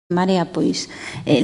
Marea, pois,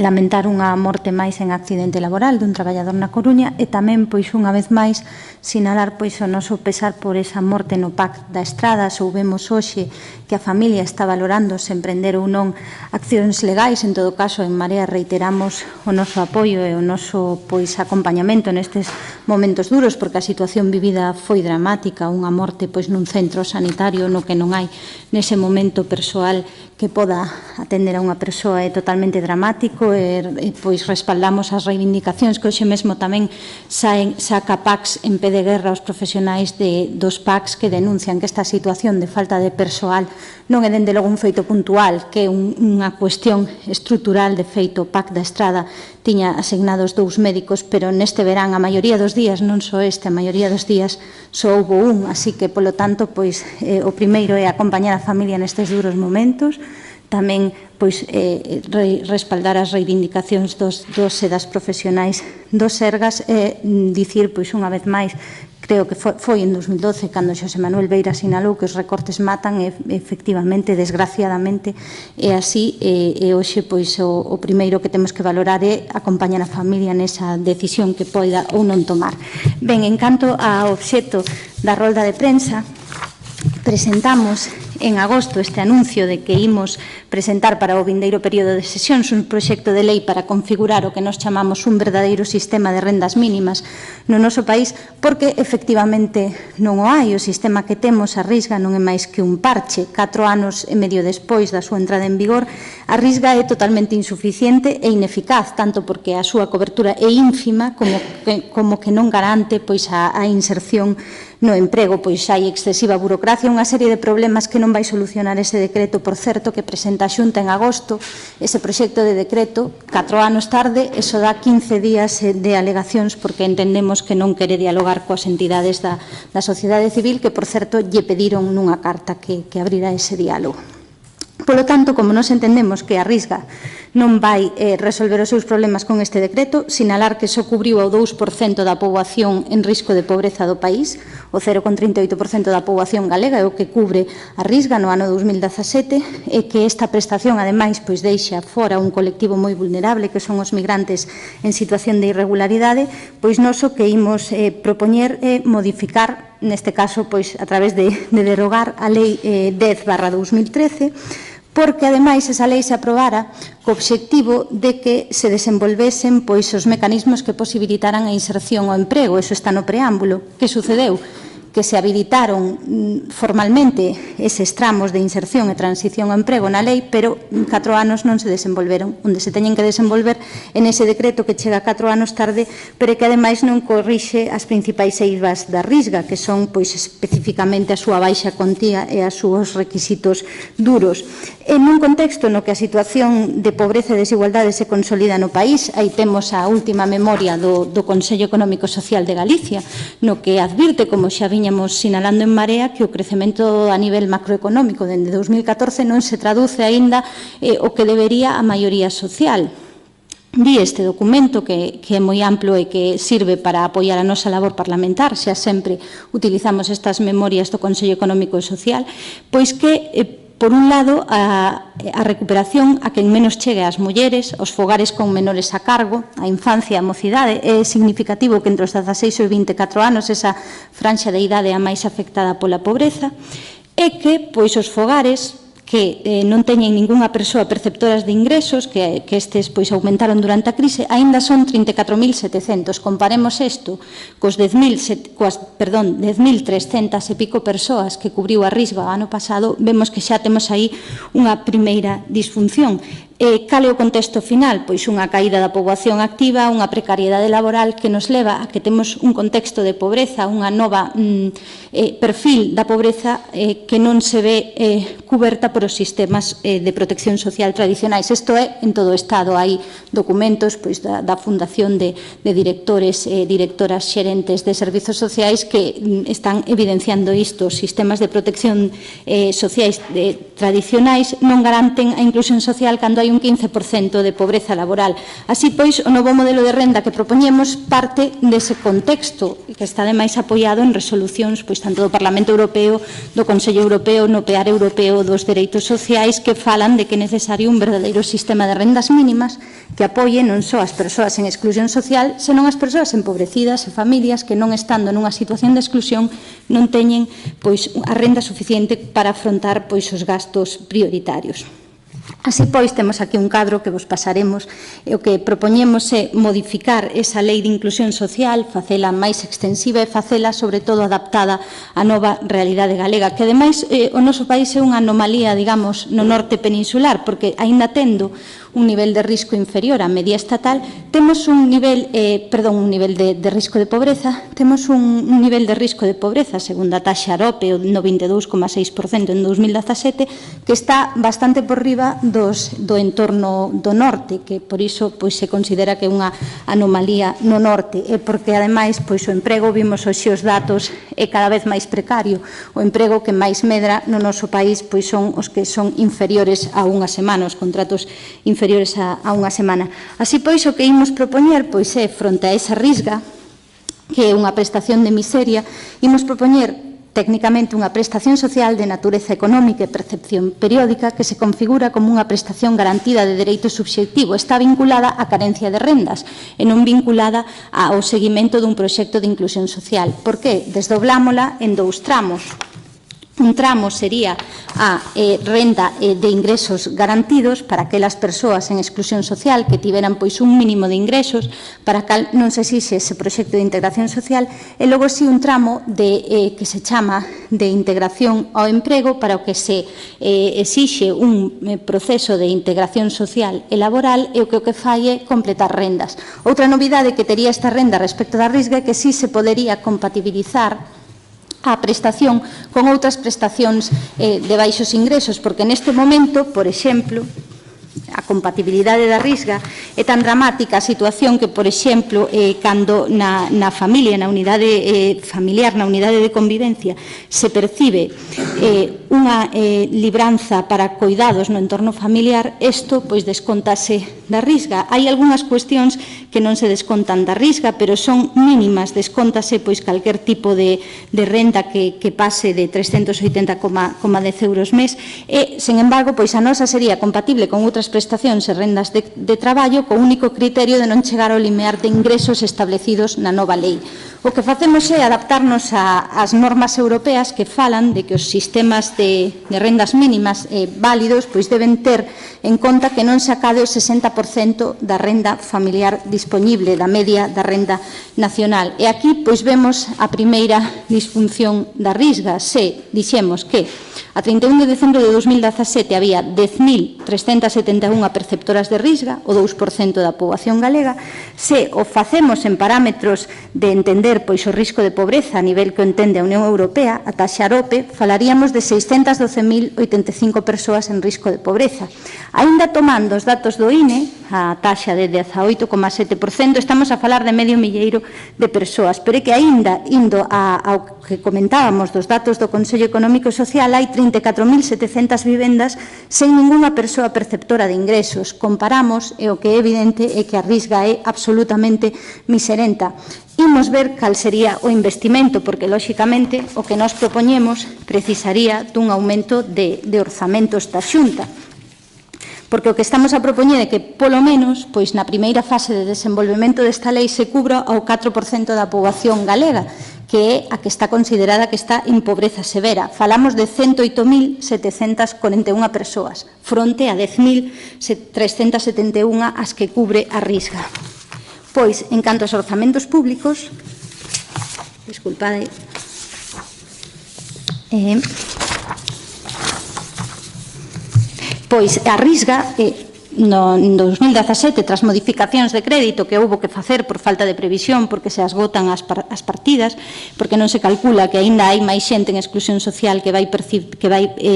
lamentar unha morte máis en accidente laboral dun traballador na Coruña e tamén, pois, unha vez máis, sinalar, pois, o noso pesar por esa morte no PAC da Estrada. Soubemos hoxe que a familia está valorando se emprender ou non accións legais. En todo caso, en Marea reiteramos o noso apoio e o noso, pois, acompañamento nestes momentos duros, porque a situación vivida foi dramática, unha morte, pois, nun centro sanitario no que non hai nese momento persoal que poda atender a unha persoa é totalmente dramático e pois respaldamos as reivindicacións que hoxe mesmo tamén saca PACS en pé de guerra aos profesionais dos PACS que denuncian que esta situación de falta de persoal non é dende logo un feito puntual, que é unha cuestión estrutural. De feito, o PAC da Estrada tiña asignados 2 médicos, pero neste verán a maioría dos días, non só este, a maioría dos días só houbo un, así que, polo tanto, pois o primeiro é acompañar a familia nestes duros momentos, tamén pois respaldar as reivindicacións dos e das profesionais dos Sergas e dicir, pois unha vez máis, creo que foi en 2012 cando Xosé Manuel Beira sinalou que os recortes matan e efectivamente, desgraciadamente é así e hoxe pois o primeiro que temos que valorar é acompañar a familia nesa decisión que poida ou non tomar. Ben, en canto ao obxecto da rolda de prensa, presentamos en agosto este anuncio de que imos presentar para o vindeiro período de sesións un proxecto de lei para configurar o que nos chamamos un verdadeiro sistema de rendas mínimas no noso país, porque efectivamente non o hai. O sistema que temos, a Risga, non é máis que un parche. 4 anos e medio despois da súa entrada en vigor, a Risga é totalmente insuficiente e ineficaz, tanto porque a súa cobertura é ínfima como que non garante pois a inserción no emprego, pois hai excesiva burocracia, unha serie de problemas que non vai solucionar ese decreto, por certo, que presenta a Xunta en agosto. Ese proxecto de decreto, 4 anos tarde, eso dá 15 días de alegacións, porque entendemos que non quere dialogar coas entidades da sociedade civil, que, por certo, lle pediron nunha carta que abrira ese diálogo. Polo tanto, como nos entendemos que a Risga non vai resolver os seus problemas con este decreto, sinalar que só cubriu ao 2% da poboación en risco de pobreza do país, o 0,38% da poboación galega é o que cubre a Risga no ano 2017, e que esta prestación, ademais, pois deixa fora un colectivo moi vulnerable, que son os migrantes en situación de irregularidade. Pois nós o que imos propoñer é modificar, neste caso, pois a través de derogar a Lei 10/2013, porque, ademais, esa lei se aprobara co obxectivo de que se desenvolvesen pois os mecanismos que posibilitaran a inserción ao emprego. Eso está no preámbulo. Que sucedeu? Que se habilitaron formalmente eses tramos de inserción e transición ao emprego na lei, pero 4 anos non se desenvolveron. Onde se teñen que desenvolver en ese decreto que chega 4 anos tarde, pero que ademais non corrixe as principais eivas da Risga, que son pois especificamente a súa baixa contía e os súas requisitos duros. En un contexto no que a situación de pobreza e desigualdade se consolida no país, aí temos a última memoria do Consello Económico e Social de Galicia, no que advirte, como xa viñamos sinalando en Marea, que o crecemento a nivel macroeconómico dende 2014 non se traduce aínda o que debería a maioría social. Di este documento, que é moi amplo e que sirve para apoiar a nosa labor parlamentar, xa sempre utilizamos estas memorias do Consello Económico e Social, pois que por un lado, a recuperación a quen menos chegue ás mulleres, aos fogares con menores a cargo, a infancia, a mocidade. É significativo que entre os 16 e os 24 anos esa franxa de idade é a máis afectada pola pobreza, e que pois os fogares que non teñen ningunha persoa perceptoras de ingresos, que estes pois aumentaron durante a crise, aínda son 34.700. Comparemos isto cos 10.300 e pico persoas que cubriu a Risga o ano pasado, vemos que xa temos aí unha primeira disfunción. Cal é o contexto final? Pois unha caída da poboación activa, unha precariedade laboral que nos leva a que temos un contexto de pobreza, unha nova perfil da pobreza que non se ve cuberta por os sistemas de protección social tradicionais. Isto é en todo o Estado. Hai documentos pois da Fundación de directores e directoras xerentes de servizos sociais que están evidenciando isto. Os sistemas de protección sociais tradicionais non garanten a inclusión social cando hai hai un 15% de pobreza laboral. Así, pois, o novo modelo de renda que propoñemos parte dese contexto que está ademais apoiado en resolucións tanto do Parlamento Europeo, do Consello Europeo, no PEAR Europeo dos Dereitos Sociais, que falan de que é necesario un verdadeiro sistema de rendas mínimas que apoie non só as persoas en exclusión social, senón as persoas empobrecidas e familias que non estando nunha situación de exclusión non teñen a renda suficiente para afrontar os gastos prioritarios. Así, pois, temos aquí un cadro que vos pasaremos e o que propoñemos é modificar esa lei de inclusión social, facela máis extensiva e facela, sobre todo, adaptada á nova realidade galega, que, ademais, o noso país é unha anomalía, digamos, no norte peninsular, porque, aínda tendo un nivel de risco inferior á media estatal, temos un nivel de risco de pobreza, temos un nivel de risco de pobreza, segundo a taxa AROPE, no 22,6% en 2017, que está bastante por riba do entorno do norte, que por iso se considera que é unha anomalía no norte, e porque, ademais, o emprego, vimos hoxe os datos, é cada vez máis precario. O emprego que máis medra no noso país son os que son inferiores a unha semana, os contratos inferiores a unha semana. Así, pois, o que imos propoñer é, fronte a esa risga, que é unha prestación de miseria, imos propoñer técnicamente unha prestación social de natureza económica e percepción periódica que se configura como unha prestación garantida de dereito subxectivo. Está vinculada á carencia de rendas e non vinculada ao seguimento dun proxecto de inclusión social. Por que? Desdoblámola en dous tramos. Un tramo sería a renda de ingresos garantidos para aquelas persoas en exclusión social que tiveran un mínimo de ingresos para que non se exixe ese proxecto de integración social, e logo si un tramo que se chama de integración ao emprego, para o que se exixe un proceso de integración social e laboral, e o que fai é completar rendas. Outra novidade que tería esta renda respecto da risga é que si se podería compatibilizar a prestación con outras prestacións de baixos ingresos, porque neste momento, por exemplo, a compatibilidade da risga é tan dramática a situación que, por exemplo, cando na familia, na unidade familiar, na unidade de convivencia, se percibe unha libranza para cuidados no entorno familiar, isto descontase da risga. Hai algunhas cuestións que non se descontan da risga, pero son mínimas, descontase calquer tipo de renda que pase de 380,10 euros mes e, sen embargo, a nosa sería compatible con outras prestacións e rendas de traballo co único criterio de non chegar ao limiar de ingresos establecidos na nova lei. O que facemos é adaptarnos ás normas europeas que falan de que os sistemas de rendas mínimas válidos deben ter en conta que non se acade o 60% da renda familiar disponible, da media da renda nacional. E aquí vemos a primeira disfunción da risga. Se dixemos que a 31 de decembro de 2017 había 10.371 perceptoras de risga, o 2% da poboación galega, se o facemos en parámetros de entender o risco de pobreza a nivel que o entende a Unión Europea, a taxa AROPE, falaríamos de 612.085 persoas en risco de pobreza. Aínda tomando os datos do INE, a taxa de 18,7%, estamos a falar de medio milleiro de persoas, pero é que aínda, indo ao que comentábamos dos datos do Consello Económico e Social, hai 34.700 vivendas sen ningunha persoa perceptora de ingresos. Comparamos e o que é evidente é que a risga é absolutamente miserenta. Imos ver cal sería o investimento, porque, lóxicamente, o que nós propoñemos precisaría dun aumento de orzamentos da Xunta. Porque o que estamos a propoñer é que, polo menos, na primeira fase de desenvolvemento desta lei se cubra ao 4% da poboación galega, que é a que está considerada que está en pobreza severa. Falamos de 108.741 persoas, fronte a 10.371 as que cubre a risga. Pois, en canto aos orzamentos públicos, disculpade, pois a risga no 2017, tras modificacións de crédito que houbo que facer por falta de previsión, porque se esgotan as partidas, porque non se calcula que aínda hai máis xente en exclusión social que vai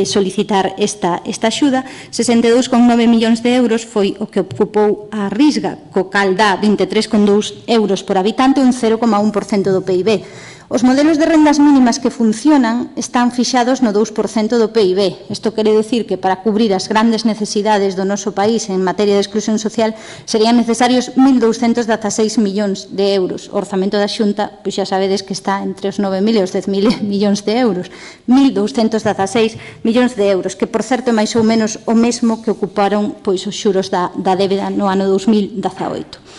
solicitar esta axuda, 62,9 millóns de euros foi o que ocupou a risga, co cal dá 23,2 euros por habitante, un 0,1% do PIB. Os modelos de rendas mínimas que funcionan están fixados no 2% do PIB. Isto quere dicir que para cubrir as grandes necesidades do noso país en materia de exclusión social serían necesarios 1.216 millóns de euros. O orzamento da Xunta, pois xa sabedes que está entre os 9.000 e os 10.000 millóns de euros. 1.216 millóns de euros, que por certo é máis ou menos o mesmo que ocuparon pois os xuros da débeda no ano 2018.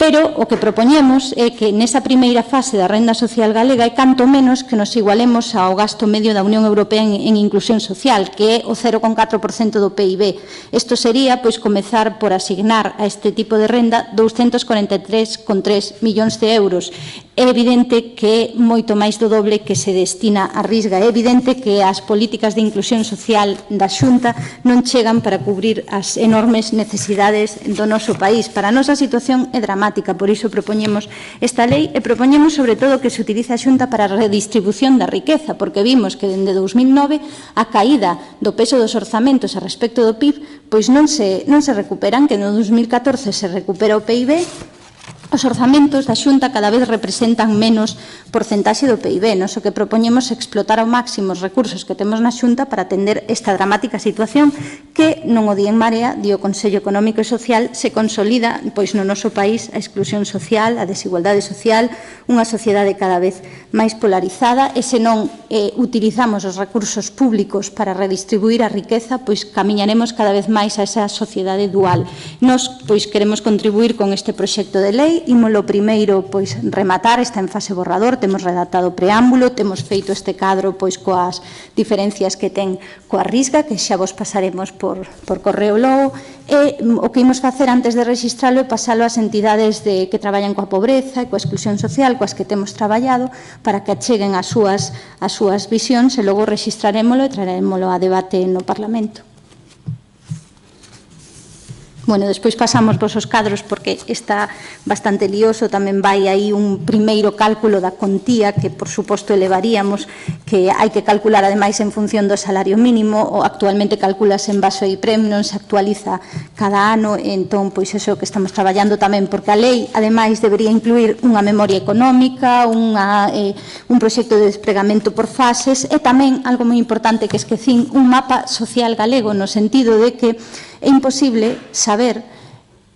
Pero o que propoñemos é que nesa primeira fase da renda social galega é canto menos que nos igualemos ao gasto medio da Unión Europea en inclusión social, que é o 0,4% do PIB. Isto sería pois comezar por asignar a este tipo de renda 243,3 millóns de euros. É evidente que é moito máis do doble que se destina a Risga. É evidente que as políticas de inclusión social da Xunta non chegan para cubrir as enormes necesidades do noso país. Para a nosa situación é dramática. Por iso propoñemos esta lei e propoñemos sobre todo que se utilice a Xunta para a redistribución da riqueza, porque vimos que dende 2009 a caída do peso dos orzamentos a respecto do PIB pois non se recuperan, que no 2014 se recupera o PIB. Os orzamentos da Xunta cada vez representan menos porcentaxe do PIB. Nos o que propoñemos é explotar ao máximo os recursos que temos na Xunta para atender esta dramática situación que, non o di en Marea, di o Consello Económico e Social, se consolida pois no noso país a exclusión social, a desigualdade social, unha sociedade cada vez máis polarizada, e se non utilizamos os recursos públicos para redistribuir a riqueza, pois camiñaremos cada vez máis a esa sociedade dual. Nos pois queremos contribuir con este proxecto de lei. Ímolo primeiro pois rematar, está en fase borrador, temos redactado o preámbulo, temos feito este cadro pois coas diferencias que ten coa Risga, que xa vos pasaremos por correo logo, e o que imos facer antes de registralo é pasalo ás entidades que traballan coa pobreza e coa exclusión social, coas que temos traballado, para que acheguen as súas visións e logo registrarémolo e traerémolo a debate no Parlamento. Bueno, despois pasamos vos os cadros porque está bastante lioso, tamén vai aí un primeiro cálculo da contía que, por suposto, elevaríamos, que hai que calcular ademais en función do salario mínimo, ou actualmente calculase en base ao IPREM, non se actualiza cada ano, entón, pois eso que estamos traballando tamén, porque a lei, ademais, debería incluir unha memoria económica, un proxecto de despregamento por fases, e tamén, algo moi importante que esquecín, un mapa social galego, no sentido de que é imposible saber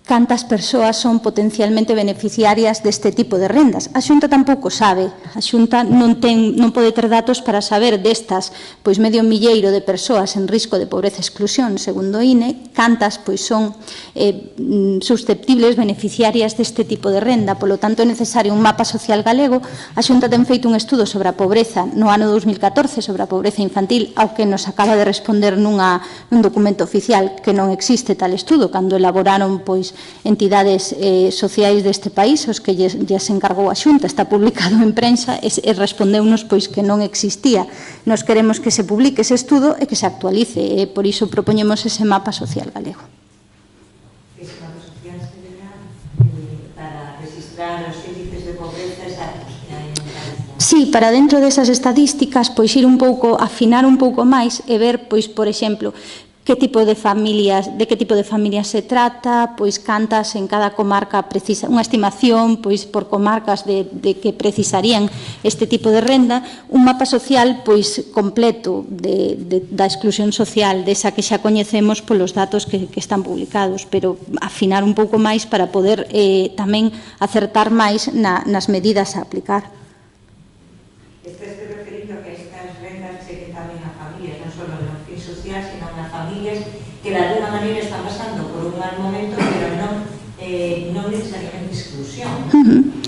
cantas persoas son potencialmente beneficiarias deste tipo de rendas. A Xunta tampouco sabe. A Xunta non pode ter datos para saber destas pois medio milleiro de persoas en risco de pobreza e exclusión, segundo o INE, cantas pois son susceptibles beneficiarias deste tipo de renda. Polo tanto, é necesario un mapa social galego. A Xunta ten feito un estudo sobre a pobreza no ano 2014, sobre a pobreza infantil, ao que nos acaba de responder nun documento oficial que non existe tal estudo, cando elaboraron pois entidades sociais deste país, os que lles encargou a Xunta, está publicado en prensa, e respondeunos pois que non existía. Nos queremos que se publique ese estudo e que se actualice, e por iso propoñemos ese mapa social galego. Ese mapa social será para registrar os índices de pobreza exactos que hai en Galicia. Sí, para dentro desas estadísticas, pois ir un pouco, afinar un pouco máis e ver, pois, por exemplo, de que tipo de familias se trata, pois cantas en cada comarca precisa, unha estimación pois por comarcas de que precisarían este tipo de renda, un mapa social pois completo da exclusión social, desa que xa coñecemos polos datos que están publicados, pero afinar un pouco máis para poder tamén acertar máis nas medidas a aplicar. Estás referindo que estas rendas cheguen tamén a familias, non só no fin social, sino a familias que de alguna maneira están pasando por un mal momento, pero non necesariamente exclusión,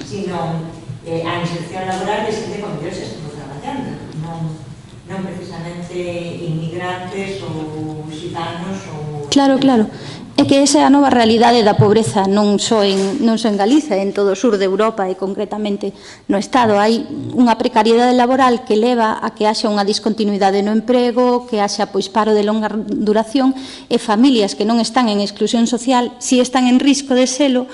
sino a inserción laboral de xente con mellor se estuvo traballando, non precisamente inmigrantes ou xitanos ou... Claro. É que esa é a nova realidade da pobreza non só en Galiza, en todo o sur de Europa e concretamente no Estado. Hai unha precariedade laboral que leva a que haxa unha discontinuidade no emprego, que haxa pois paro de longa duración, e familias que non están en exclusión social, si están en risco de selo,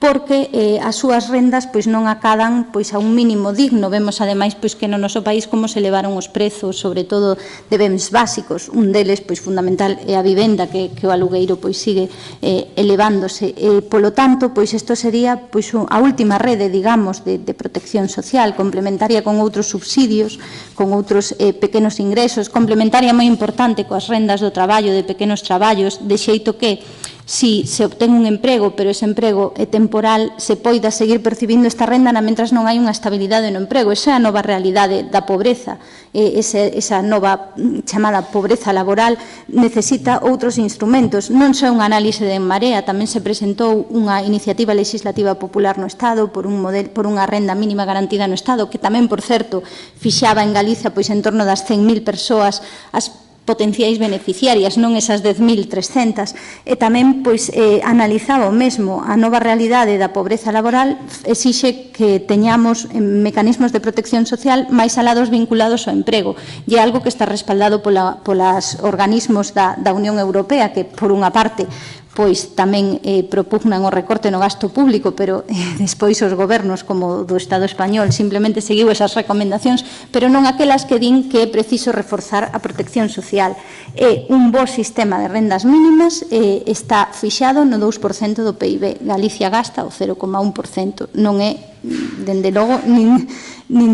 porque as súas rendas pois non acadan pois a un mínimo digno. Vemos ademais pois que no noso país como se elevaron os prezos, sobre todo de bens básicos, un deles pois fundamental é a vivenda, que o alugueiro pois sigue elevándose. Polo tanto, pois isto sería pois a última rede, digamos, de protección social, complementaria con outros subsidios, con outros pequenos ingresos, complementaria moi importante coas rendas do traballo, de pequenos traballos, de xeito que si se obtén un emprego, pero ese emprego é temporal, se poida seguir percibindo esta renda mentras non hai unha estabilidade no emprego. Esa é a nova realidade da pobreza. Esa nova chamada pobreza laboral necesita outros instrumentos. Non só unha análise de En Marea, tamén se presentou unha iniciativa legislativa popular no Estado por unha renda mínima garantida no Estado, que tamén, por certo, fixaba en Galicia pois en torno das 100.000 persoas as potenciais beneficiarias, non esas 10.300, e tamén pois analizaba o mesmo. A nova realidade da pobreza laboral exixe que teñamos mecanismos de protección social máis alados vinculados ao emprego, e é algo que está respaldado polos organismos da Unión Europea, que por unha parte pois tamén propugnan o recorte no gasto público, pero despois os gobernos como do Estado español simplemente seguiu esas recomendacións, pero non aquelas que din que é preciso reforzar a protección social. É un bo sistema de rendas mínimas, está fixado no 2% do PIB. Galicia gasta o 0,1%. Non é, dende logo, nin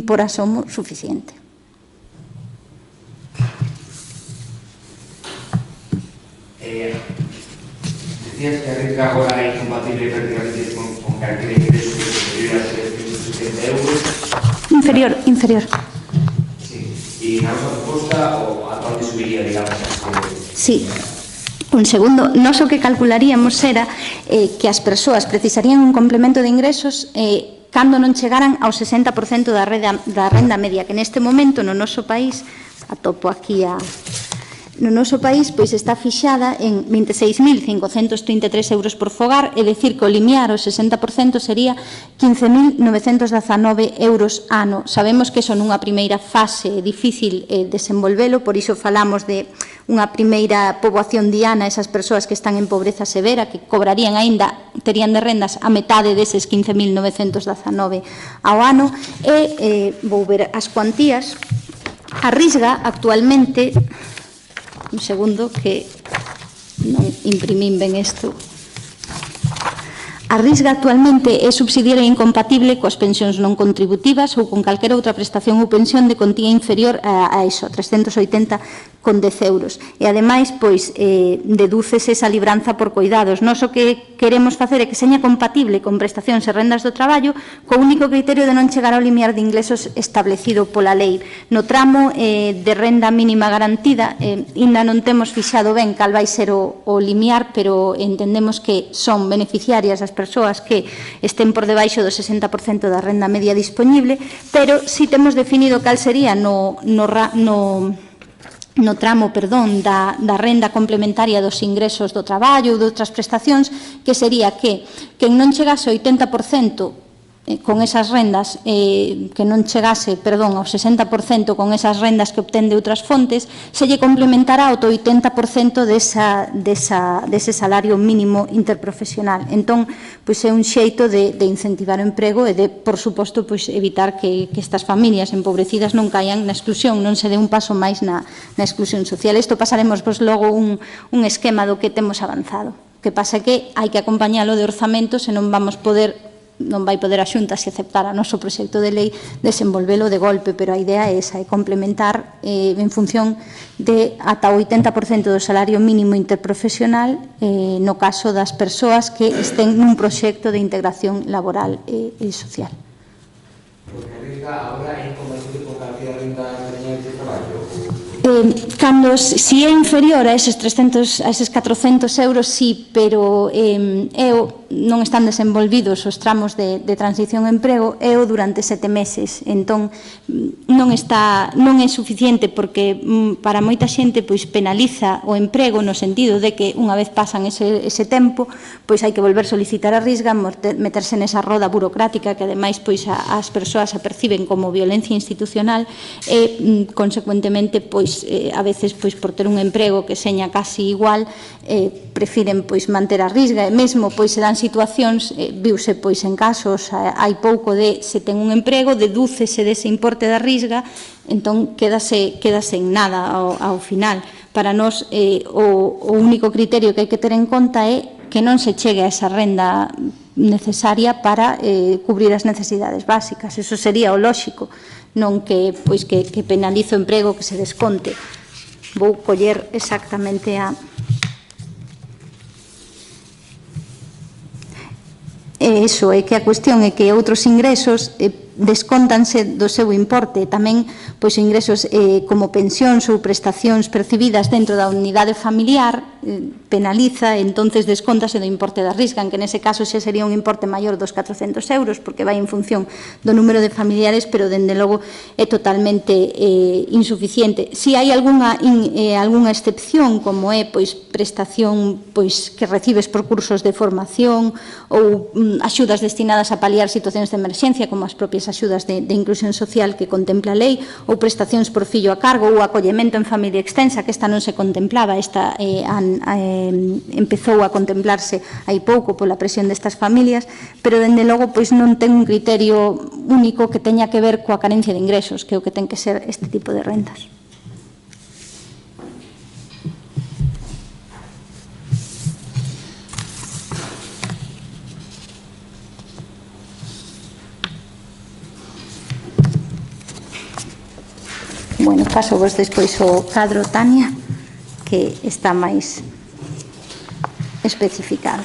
por asomo suficiente. Decías que a renta agora é incompatible prácticamente con calquer ingreso que superior a 770 euros. Inferior. Sí. E na nosa proposta, a onde subiría, digamos? Sí. Un segundo, nós o que calcularíamos era que as persoas precisarían un complemento de ingresos cando non chegaran ao 60% da renda media, que neste momento no noso país, atopo aquí no noso país, pois está fixada en 26.533 euros por fogar, é dicir, que o limiar o 60% sería 15.919 euros ano. Sabemos que eso nunha primeira fase é difícil desenvolvelo, por iso falamos de unha primeira poboación diana, esas persoas que están en pobreza severa, que cobrarían aínda, terían de rendas a metade deses 15.919 ao ano, e vou ver as cuantías. A Risga actualmente, un segundo que non imprimín ben isto. A Risga actualmente é subsidiaria incompatible coas pensións non contributivas ou con calquera outra prestación ou pensión de contía inferior a iso, 380,10 euros. E, ademais, pois, dedúcese esa libranza por coidados. Nós o que queremos facer é que seña compatible con prestacións e rendas do traballo co único criterio de non chegar ao limiar de ingresos establecido pola lei. No tramo de renda mínima garantida, ainda non temos fixado ben cal vai ser o limiar, pero entendemos que son beneficiarias as persoas que estén por debaixo do 60% da renda media disponible, pero si temos definido cal sería no tramo, da renda complementaria dos ingresos do traballo ou de outras prestacións, que sería que non chegase ao 80% con esas rendas, que non chegase, ao 60% con esas rendas que obtén de outras fontes, se lle complementará ao 80% dese salario mínimo interprofesional. Entón, pois é un xeito de incentivar o emprego e de, por suposto, pois evitar que estas familias empobrecidas non caian na exclusión, non se dé un paso máis na exclusión social. Isto pasaremos pois logo un esquema do que temos avanzado. O que pasa é que hai que acompañalo de orzamentos e non vai poder a Xunta, se aceptar o noso proxecto de lei, desenvolvelo de golpe, pero a idea é esa, é complementar en función de ata o 80% do salario mínimo interprofesional no caso das persoas que estén nun proxecto de integración laboral e social. Porque a renda agora é incompatible con calquera renda de traballo? Si é inferior a eses 400 euros, sí, pero non están desenvolvidos os tramos de transición e emprego durante 7 meses. Entón, non é suficiente porque para moita xente pois penaliza o emprego no sentido de que unha vez pasan ese tempo, pois hai que volver solicitar a Risga, meterse nesa roda burocrática que ademais pois as persoas a perciben como violencia institucional e consecuentemente pois a veces pois por ter un emprego que seña casi igual prefiren pois manter a Risga e mesmo pois se dan situacións, viuse pois en casos hai pouco de se ten un emprego, dedúcese dese importe da risga, entón quedase en nada ao final. Para nós o único criterio que hai que ter en conta é que non se chegue a esa renda necesaria para cubrir as necesidades básicas. Eso sería o lóxico, non que penalize o emprego, que se desconte. Vou coller exactamente a... Eso é que a cuestión é que outros ingresos descóntanse do seu importe. Tamén ingresos como pensións ou prestacións percibidas dentro da unidade familiar penaliza, entonces descóntase do importe da risga, en que nese caso xa sería un importe maior dos 400 euros, porque vai en función do número de familiares, pero dende logo é totalmente insuficiente. Si hai algunha excepción, como é prestación que recibes por cursos de formación ou axudas destinadas a paliar situacións de emerxencia, como as propias axudas de inclusión social que contempla a lei, ou prestacións por fillo a cargo ou acollemento en familia extensa, que esta non se contemplaba, esta empezou a contemplarse hai pouco pola presión destas familias, pero dende logo non ten un criterio único que teña que ver coa carencia de ingresos, que é o que ten que ser este tipo de rendas. Bueno, paso vos despois o cadro, Tania, que está máis especificado.